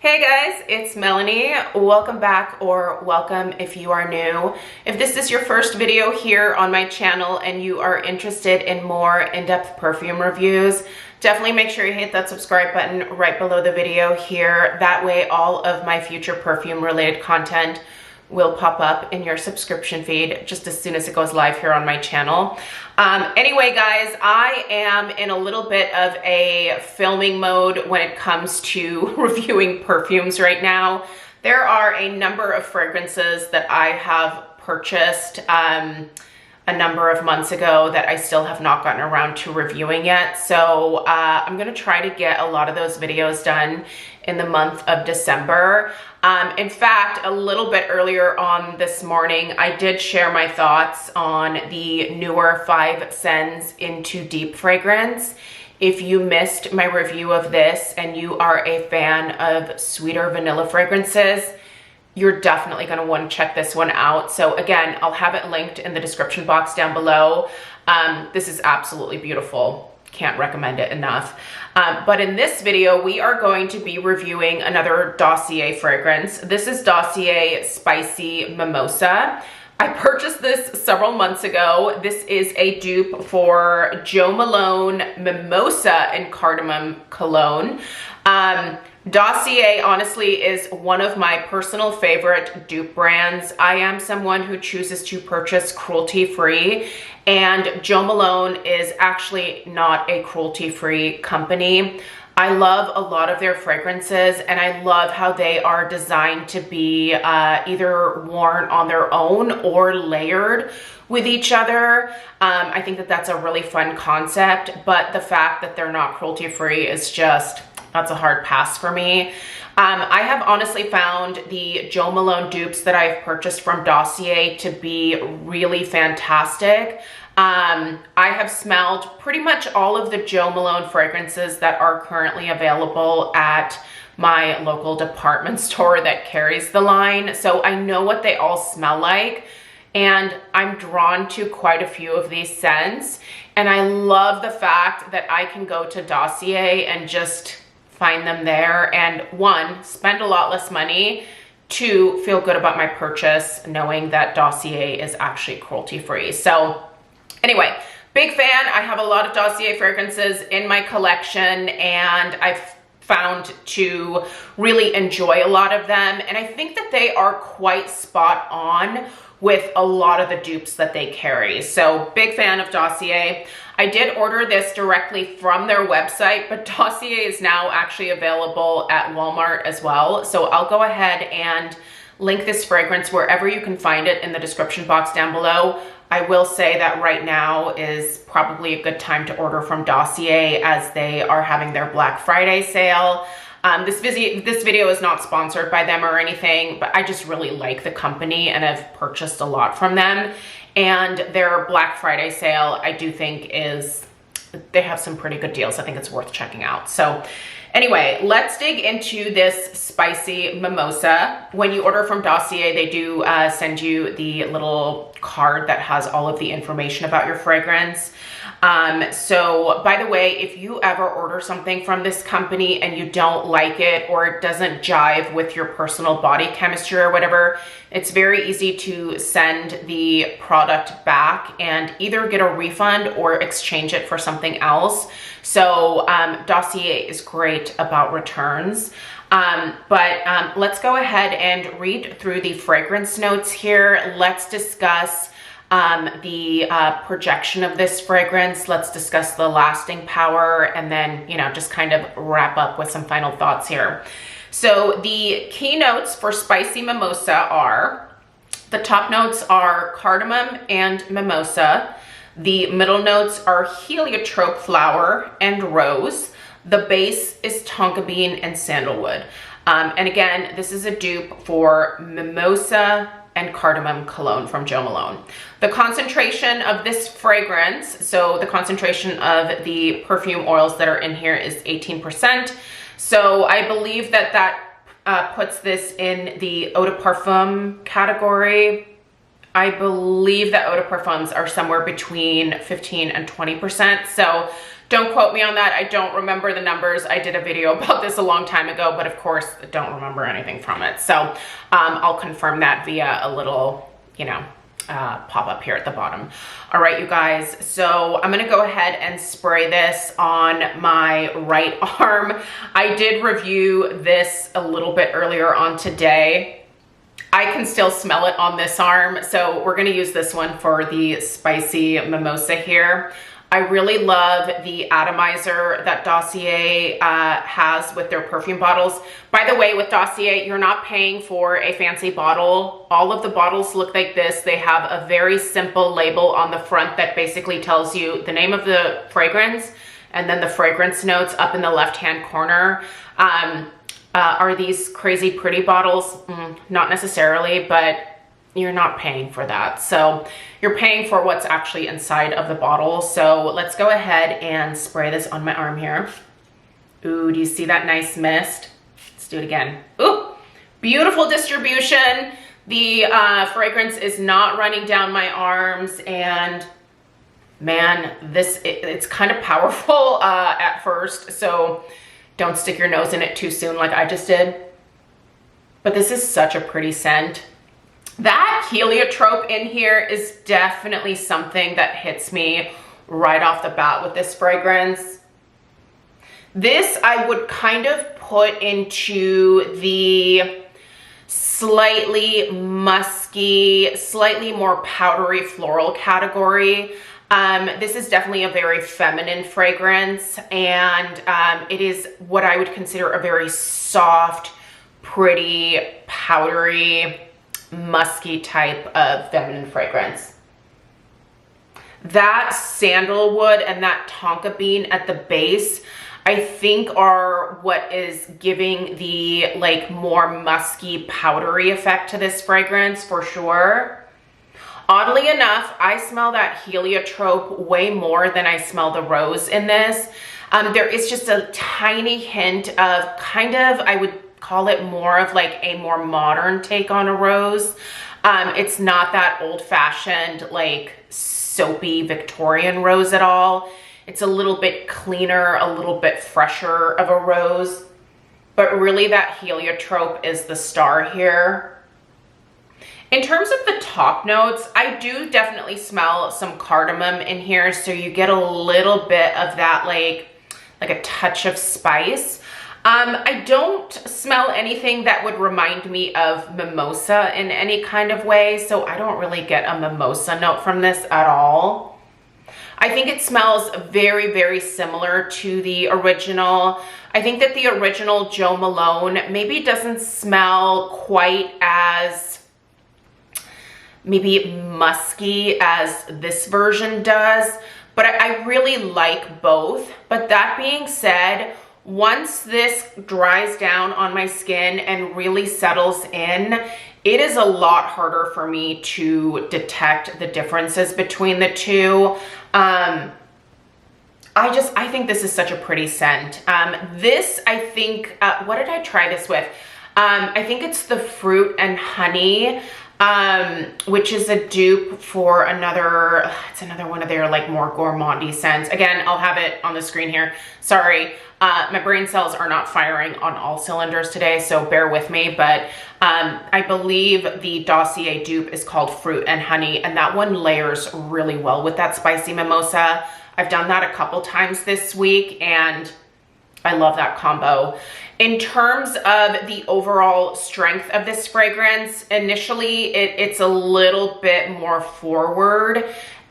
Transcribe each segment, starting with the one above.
Hey guys, it's Melanie. Welcome back, or welcome if you are new. If this is your first video here on my channel and you are interested in more in-depth perfume reviews, definitely make sure you hit that subscribe button right below the video here. That way all of my future perfume related content will pop up in your subscription feed just as soon as it goes live here on my channel. Anyway, guys, I am in a little bit of a filming mode when it comes to reviewing perfumes right now. There are a number of fragrances that I have purchased a number of months ago that I still have not gotten around to reviewing yet. So I'm gonna try to get a lot of those videos done in the month of December. In fact, a little bit earlier on this morning, I did share my thoughts on the newer 5 Scents Into Deep fragrance. If you missed my review of this and you are a fan of sweeter vanilla fragrances, you're definitely going to want to check this one out. So again, I'll have it linked in the description box down below. This is absolutely beautiful. Can't recommend it enough. But in this video, we are going to be reviewing another Dossier fragrance. This is Dossier Spicy Mimosa. I purchased this several months ago. This is a dupe for Jo Malone Mimosa and Cardamom Cologne. Dossier honestly is one of my personal favorite dupe brands. I am someone who chooses to purchase cruelty-free, and Jo Malone is actually not a cruelty-free company. I love a lot of their fragrances, and I love how they are designed to be either worn on their own or layered with each other. I think that that's a really fun concept, but the fact that they're not cruelty-free is just, that's a hard pass for me. I have honestly found the Jo Malone dupes that I've purchased from Dossier to be really fantastic. I have smelled pretty much all of the Jo Malone fragrances that are currently available at my local department store that carries the line. So I know what they all smell like, and I'm drawn to quite a few of these scents. And I love the fact that I can go to Dossier and just find them there, and 1, spend a lot less money, 2, feel good about my purchase knowing that Dossier is actually cruelty-free. So anyway, big fan. I have a lot of Dossier fragrances in my collection, and I've found to really enjoy a lot of them, and I think that they are quite spot on with a lot of the dupes that they carry. So big fan of Dossier. I did order this directly from their website, but Dossier is now actually available at Walmart as well. So I'll go ahead and link this fragrance wherever you can find it in the description box down below. I will say that right now is probably a good time to order from Dossier as they are having their Black Friday sale. This video is not sponsored by them or anything, but I just really like the company and I've purchased a lot from them. And their Black Friday sale, I do think they have some pretty good deals. I think it's worth checking out. So anyway, let's dig into this Spicy Mimosa. When you order from Dossier, they do send you the little card that has all of the information about your fragrance. So by the way, if you ever order something from this company and you don't like it, or it doesn't jive with your personal body chemistry or whatever, it's very easy to send the product back and either get a refund or exchange it for something else. So Dossier is great about returns. But let's go ahead and read through the fragrance notes here. Let's discuss the projection of this fragrance. Let's discuss the lasting power, and then, you know, just kind of wrap up with some final thoughts here. So the key notes for Spicy Mimosa are, the top notes are cardamom and mimosa. The middle notes are heliotrope flower and rose. The base is tonka bean and sandalwood. And again, this is a dupe for Mimosa and Cardamom Cologne from Jo Malone. The concentration of this fragrance, so the concentration of the perfume oils that are in here is 18%. So I believe that puts this in the eau de parfum category. I believe that eau de parfums are somewhere between 15 and 20%. So Don't quote me on that. I don't remember the numbers. I did a video about this a long time ago, but of course, I don't remember anything from it. So I'll confirm that via a little, you know, pop up here at the bottom. All right, you guys. So I'm going to go ahead and spray this on my right arm. I did review this a little bit earlier on today. I can still smell it on this arm. So we're going to use this one for the spicy mimosa here. I really love the atomizer that Dossier has with their perfume bottles. By the way, with Dossier, you're not paying for a fancy bottle. All of the bottles look like this. They have a very simple label on the front that basically tells you the name of the fragrance and then the fragrance notes up in the left-hand corner. Are these crazy pretty bottles? Not necessarily, but you're not paying for that. So you're paying for what's actually inside of the bottle. So let's go ahead and spray this on my arm here. Ooh, do you see that nice mist? Let's do it again. Ooh, beautiful distribution. The fragrance is not running down my arms, and man, it's kind of powerful at first. So don't stick your nose in it too soon like I just did. But this is such a pretty scent. That heliotrope in here is definitely something that hits me right off the bat with this fragrance. This I would kind of put into the slightly musky, slightly more powdery floral category. This is definitely a very feminine fragrance, and it is what I would consider a very soft, pretty, powdery, musky type of feminine fragrance. That sandalwood and that tonka bean at the base, I think are what is giving the like more musky, powdery effect to this fragrance for sure. Oddly enough, I smell that heliotrope way more than I smell the rose in this. There is just a tiny hint of kind of, I would call it more of like a more modern take on a rose. It's not that old-fashioned, like soapy Victorian rose at all. It's a little bit cleaner, a little bit fresher of a rose, but really that heliotrope is the star here. In terms of the top notes, I do definitely smell some cardamom in here, so you get a little bit of that like a touch of spice. I don't smell anything that would remind me of mimosa in any kind of way, so I don't really get a mimosa note from this at all. I think it smells very, very similar to the original. I think that the original Jo Malone maybe doesn't smell quite as maybe musky as this version does, but I really like both. But that being said, once this dries down on my skin and really settles in, it is a lot harder for me to detect the differences between the two. I think this is such a pretty scent. This, I think, what did I try this with? I think it's the Fruit and Honey, which is a dupe for another, it's another one of their like more gourmandy scents. Again, I'll have it on the screen here. Sorry, my brain cells are not firing on all cylinders today, so bear with me. But I believe the Dossier dupe is called Fruit and Honey, and that one layers really well with that spicy mimosa. I've done that a couple times this week, and I love that combo. In terms of the overall strength of this fragrance, initially it's a little bit more forward.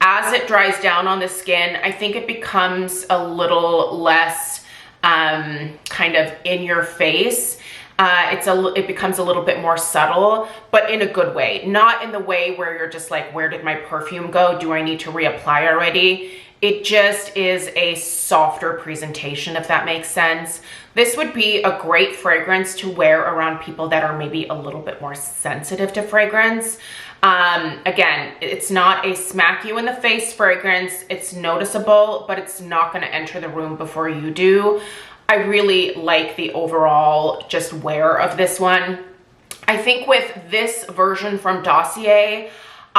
As it dries down on the skin, I think it becomes a little less kind of in your face. It becomes a little bit more subtle, but in a good way. Not in the way where you're just like, where did my perfume go? Do I need to reapply already? It just is a softer presentation, if that makes sense. This would be a great fragrance to wear around people that are maybe a little bit more sensitive to fragrance. Again, it's not a smack you in the face fragrance. It's noticeable, but it's not going to enter the room before you do. I really like the overall just wear of this one. I think with this version from Dossier,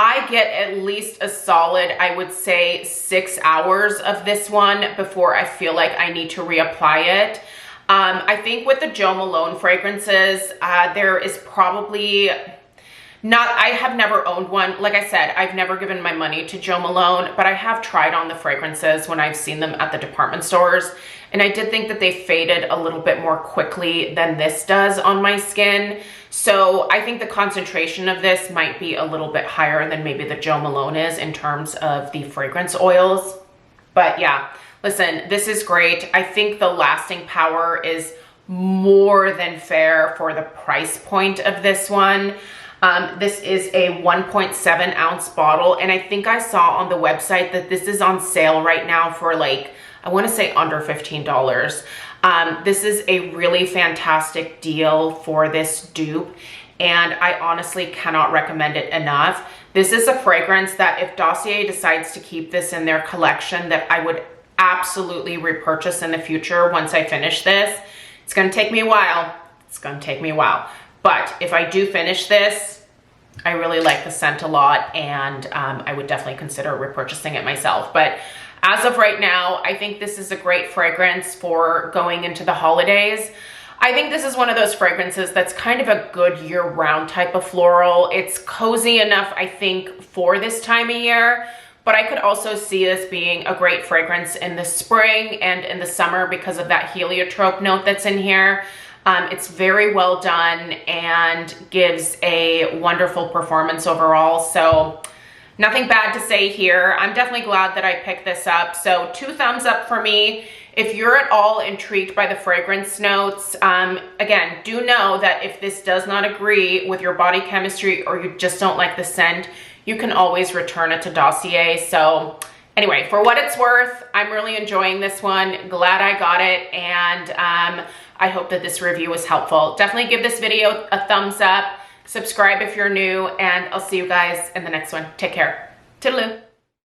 I get at least a solid, I would say, 6 hours of this one before I feel like I need to reapply it. I think with the Jo Malone fragrances, there is probably not, I have never owned one. Like I said, I've never given my money to Jo Malone, but I have tried on the fragrances when I've seen them at the department stores. And I did think that they faded a little bit more quickly than this does on my skin. So I think the concentration of this might be a little bit higher than maybe the Jo Malone is in terms of the fragrance oils. But yeah, listen, this is great. I think the lasting power is more than fair for the price point of this one. This is a 1.7 ounce bottle, and I think I saw on the website that this is on sale right now for like, I want to say under $15. This is a really fantastic deal for this dupe, and I honestly cannot recommend it enough. This is a fragrance that if Dossier decides to keep this in their collection, that I would absolutely repurchase in the future once I finish this. It's going to take me a while. It's going to take me a while. But if I do finish this, I really like the scent a lot, and I would definitely consider repurchasing it myself. But as of right now, I think this is a great fragrance for going into the holidays. I think this is one of those fragrances that's kind of a good year-round type of floral. It's cozy enough, I think, for this time of year, but I could also see this being a great fragrance in the spring and in the summer because of that heliotrope note that's in here. It's very well done and gives a wonderful performance overall. So nothing bad to say here. I'm definitely glad that I picked this up. So 2 thumbs up for me. If you're at all intrigued by the fragrance notes, again, do know that if this does not agree with your body chemistry or you just don't like the scent, you can always return it to Dossier. So anyway, for what it's worth, I'm really enjoying this one. Glad I got it, and I hope that this review was helpful. Definitely give this video a thumbs up, subscribe if you're new, and I'll see you guys in the next one. Take care. Toodaloo.